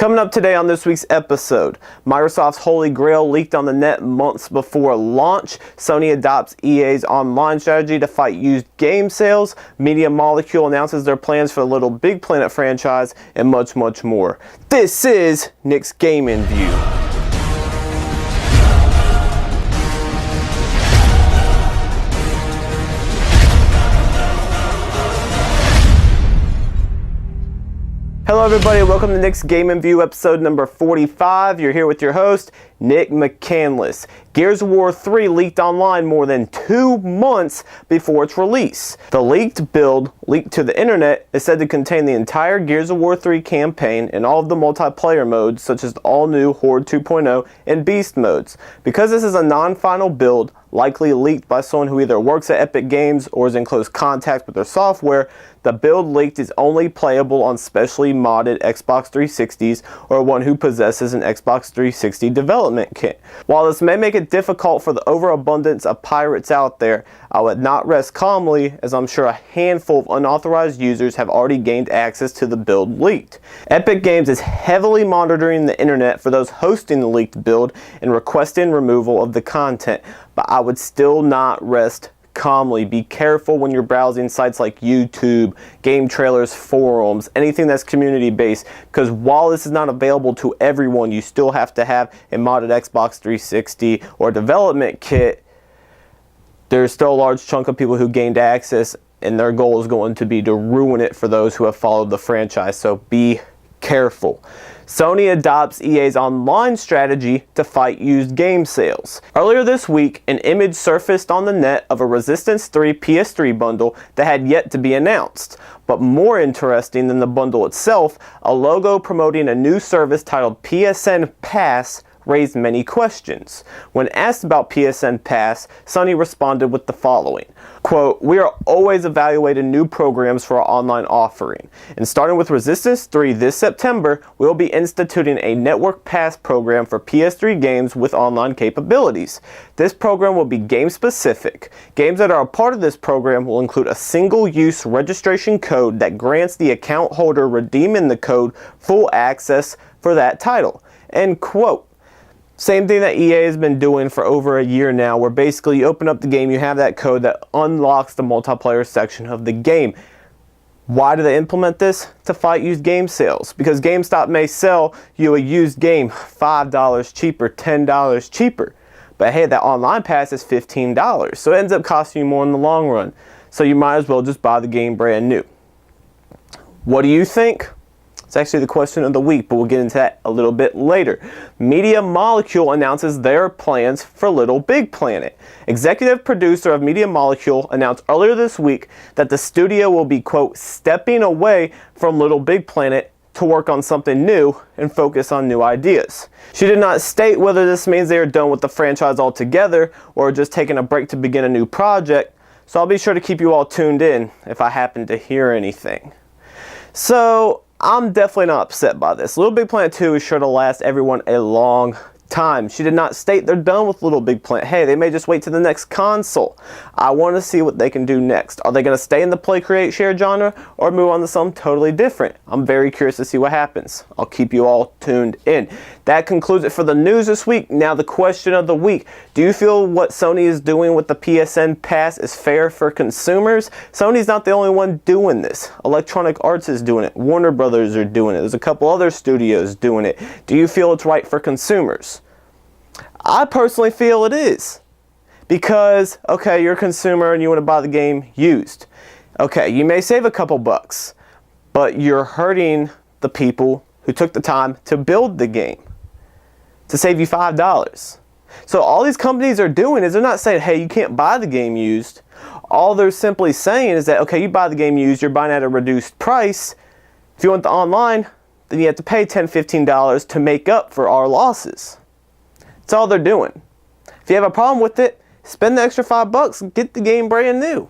Coming up today on this week's episode, Microsoft's Holy Grail leaked on the net months before launch, Sony adopts EA's online strategy to fight used game sales, Media Molecule announces their plans for the Little Big Planet franchise, and much, much more. This is Nick's Gaming View. Hello everybody, welcome to Nick's Gaming View episode number 45. You're here with your host, Nick McCandless. Gears of War 3 leaked online more than 2 months before its release. The leaked build, leaked to the internet, is said to contain the entire Gears of War 3 campaign and all of the multiplayer modes such as the all-new Horde 2.0 and Beast modes. Because this is a non-final build, likely leaked by someone who either works at Epic Games or is in close contact with their software, the build leaked is only playable on specially modded Xbox 360's or one who possesses an Xbox 360 development kit. While this may make it difficult for the overabundance of pirates out there, I would not rest calmly, as I'm sure a handful of unauthorized users have already gained access to the build leaked. Epic Games is heavily monitoring the internet for those hosting the leaked build and requesting removal of the content, but I would still not rest calmly. Be careful when you're browsing sites like YouTube, game trailers, forums, anything that's community based, because while this is not available to everyone, you still have to have a modded Xbox 360 or development kit. There's still a large chunk of people who gained access, and their goal is going to be to ruin it for those who have followed the franchise, so be careful. Sony adopts EA's online strategy to fight used game sales. Earlier this week, an image surfaced on the net of a Resistance 3 PS3 bundle that had yet to be announced. But more interesting than the bundle itself, a logo promoting a new service titled PSN Pass raised many questions. When asked about PSN Pass, Sony responded with the following, quote, "We are always evaluating new programs for our online offering, and starting with Resistance 3 this September, we will be instituting a Network Pass program for PS3 games with online capabilities. This program will be game specific. Games that are a part of this program will include a single-use registration code that grants the account holder redeeming the code full access for that title," end quote. Same thing that EA has been doing for over a year now, where basically you open up the game, you have that code that unlocks the multiplayer section of the game. Why do they implement this? To fight used game sales. Because GameStop may sell you a used game $5 cheaper, $10 cheaper. But hey, that online pass is $15, so it ends up costing you more in the long run. So you might as well just buy the game brand new. What do you think? It's actually the question of the week, but we'll get into that a little bit later. Media Molecule announces their plans for Little Big Planet. Executive producer of Media Molecule announced earlier this week that the studio will be, quote, stepping away from Little Big Planet to work on something new and focus on new ideas. She did not state whether this means they are done with the franchise altogether or just taking a break to begin a new project, so I'll be sure to keep you all tuned in if I happen to hear anything. So, I'm definitely not upset by this. Little Big Planet 2 is sure to last everyone a long time. She did not state they're done with Little Big Planet. Hey, they may just wait to the next console. I want to see what they can do next. Are they going to stay in the play, create, share genre or move on to something totally different? I'm very curious to see what happens. I'll keep you all tuned in. That concludes it for the news this week. Now the question of the week. Do you feel what Sony is doing with the PSN Pass is fair for consumers? Sony's not the only one doing this. Electronic Arts is doing it. Warner Brothers are doing it. There's a couple other studios doing it. Do you feel it's right for consumers? I personally feel it is. Because, okay, you're a consumer and you want to buy the game used. Okay, you may save a couple bucks, but you're hurting the people who took the time to build the game to save you $5. So all these companies are doing is they're not saying, hey, you can't buy the game used. All they're simply saying is that, okay, you buy the game used, you're buying at a reduced price. If you want the online, then you have to pay $10, $15 to make up for our losses. That's all they're doing. If you have a problem with it, spend the extra $5 and get the game brand new.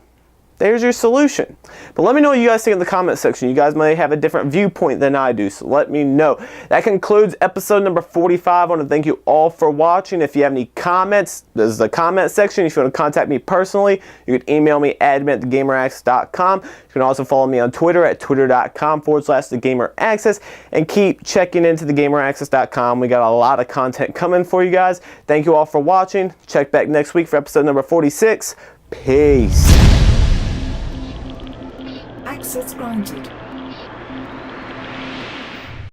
there's your solution. But let me know what you guys think in the comment section. You guys may have a different viewpoint than I do, so let me know. That concludes episode number 45. I want to thank you all for watching. If you have any comments, this is the comment section. If you want to contact me personally, you can email me admin@thegameraccess.com. You can also follow me on Twitter at twitter.com/thegameraccess, and keep checking into thegameraccess.com. We got a lot of content coming for you guys. Thank you all for watching. Check back next week for episode number 46. Peace. Access granted.